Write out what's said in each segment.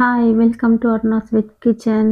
Hi welcome to Arna's with kitchen.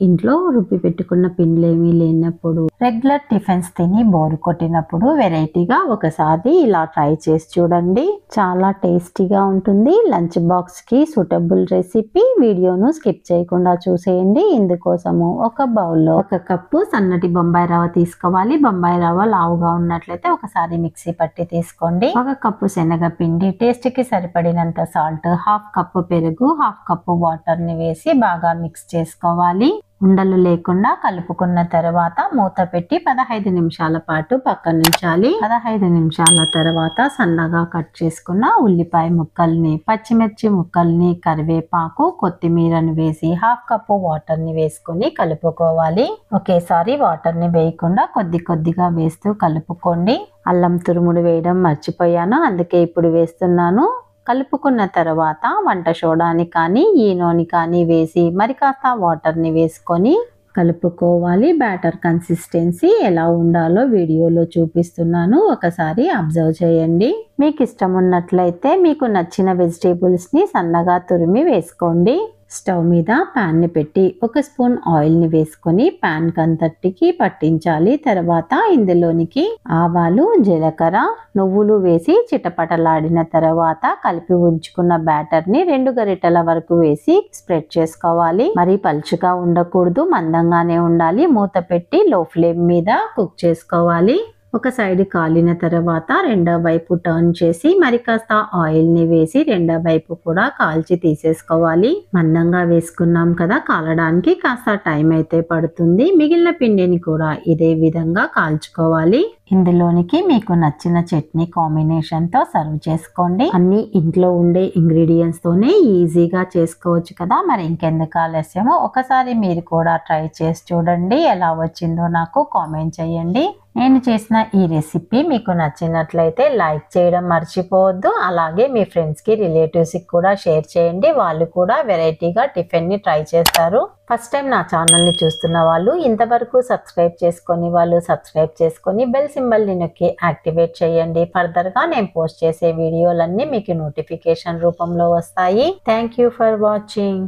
ఇంట్లో రుబ్బి పెట్టుకున్న పిండిలేమీ లేనప్పుడు, రెగ్యులర్ టిఫిన్స్ తిని బోరు కొట్టినప్పుడు వెరైటీగా ఒకసారి ఇలా ట్రై చేసి చూడండి. చాలా టేస్టీగా ఉంటుంది. లంచ్ బాక్స్ కి సూటబుల్ రెసిపీ. వీడియోను స్కిప్ చేయకుండా చూసేయండి. ఇందుకోసము ఒక బౌల్లో 1 కప్పు సన్నటి బొంబాయి రవ్వ తీసుకోవాలి. బొంబాయి రవ్వ లావుగా ఉన్నట్లయితే ఒకసారి మిక్సీ పట్టి తీసుకోండి. 1 కప్పు శనగపిండి, టేస్ట్ కి సరిపడినంత సాల్ట్, 1/2 కప్పు పెరుగు, 1/2 కప్పు వాటర్ ని వేసి బాగా మిక్స్ చేసుకోవాలి. ఉండలు లేకుండా కలుపుకున్న తర్వాత మూత పెట్టి 15 నిమిషాల పాటు పక్కనుంచాలి. 15 నిమిషాల తర్వాత సన్నగా కట్ చేసుకున్న ఉల్లిపాయ ముక్కల్ని, పచ్చిమిర్చి ముక్కల్ని, కరివేపాకు, కొత్తిమీరను వేసి 1/2 కప్పు వాటర్ ని వేసుకొని కలుపుకోవాలి. ఒకేసారి వాటర్ ని వేయకుండా కొద్దిగా వేస్తూ కలుపుకోండి. అల్లం తురుముడు వేయడం మర్చిపోయాను, అందుకే ఇప్పుడు వేస్తున్నాను. కలుపుకున్న తర్వాత వంట సోడాని కానీ ఈనోని కానీ వేసి మరి కాస్త వాటర్ని వేసుకొని కలుపుకోవాలి. బ్యాటర్ కన్సిస్టెన్సీ ఎలా ఉండాలో వీడియోలో చూపిస్తున్నాను, ఒకసారి అబ్జర్వ్ చేయండి. మీకు ఇష్టం ఉన్నట్లయితే మీకు నచ్చిన వెజిటేబుల్స్ని సన్నగా తురిమి వేసుకోండి. స్టవ్ మీద ప్యాన్ ని పెట్టి 1 స్పూన్ ఆయిల్ ని వేసుకొని ప్యాన్ కంతటికి పట్టించాలి. తర్వాత ఇందులోనికి ఆవాలు, జీలకర్ర, నువ్వులు వేసి చిటపటలాడిన తర్వాత కలిపి ఉంచుకున్న బ్యాటర్ ని 2 గరిటెల వరకు వేసి స్ప్రెడ్ చేసుకోవాలి. మరి పలుచగా ఉండకూడదు, మందంగానే ఉండాలి. మూత పెట్టి లో ఫ్లేమ్ మీద కుక్ చేసుకోవాలి. ఒక సైడ్ కాలిన తర్వాత రెండో వైపు టర్న్ చేసి మరి కాస్త ఆయిల్ ని వేసి రెండో వైపు కూడా కాల్చి తీసేసుకోవాలి. మందంగా వేసుకున్నాం కదా, కాలడానికి కాస్త టైం అయితే పడుతుంది. మిగిలిన పిండిని కూడా ఇదే విధంగా కాల్చుకోవాలి. ఇందులోనికి మీకు నచ్చిన చట్నీ కాంబినేషన్ తో సర్వ్ చేసుకోండి. అన్ని ఇంట్లో ఉండే ఇంగ్రీడియంట్స్ తోనే ఈజీగా చేసుకోవచ్చు కదా, మరి ఇంకెందుకు ఆలస్యమో ఒకసారి మీరు కూడా ట్రై చేసి చూడండి. ఎలా వచ్చిందో నాకు కామెంట్ చేయండి. నేను చేసిన ఈ రెసిపీ మీకు నచ్చినట్లయితే లైక్ చేయడం మర్చిపోవద్దు. అలాగే మీ ఫ్రెండ్స్కి, రిలేటివ్స్కి కూడా షేర్ చేయండి. వాళ్ళు కూడా వెరైటీగా టిఫిన్ని ట్రై చేస్తారు. ఫస్ట్ టైం నా ఛానల్ని చూస్తున్న వాళ్ళు, ఇంతవరకు సబ్స్క్రైబ్ చేసుకొని వాళ్ళు సబ్స్క్రైబ్ చేసుకొని బెల్ సింబల్ని నొక్కి యాక్టివేట్ చేయండి. ఫర్దర్గా నేను పోస్ట్ చేసే వీడియోలన్నీ మీకు నోటిఫికేషన్ రూపంలో వస్తాయి. Thank you for watching.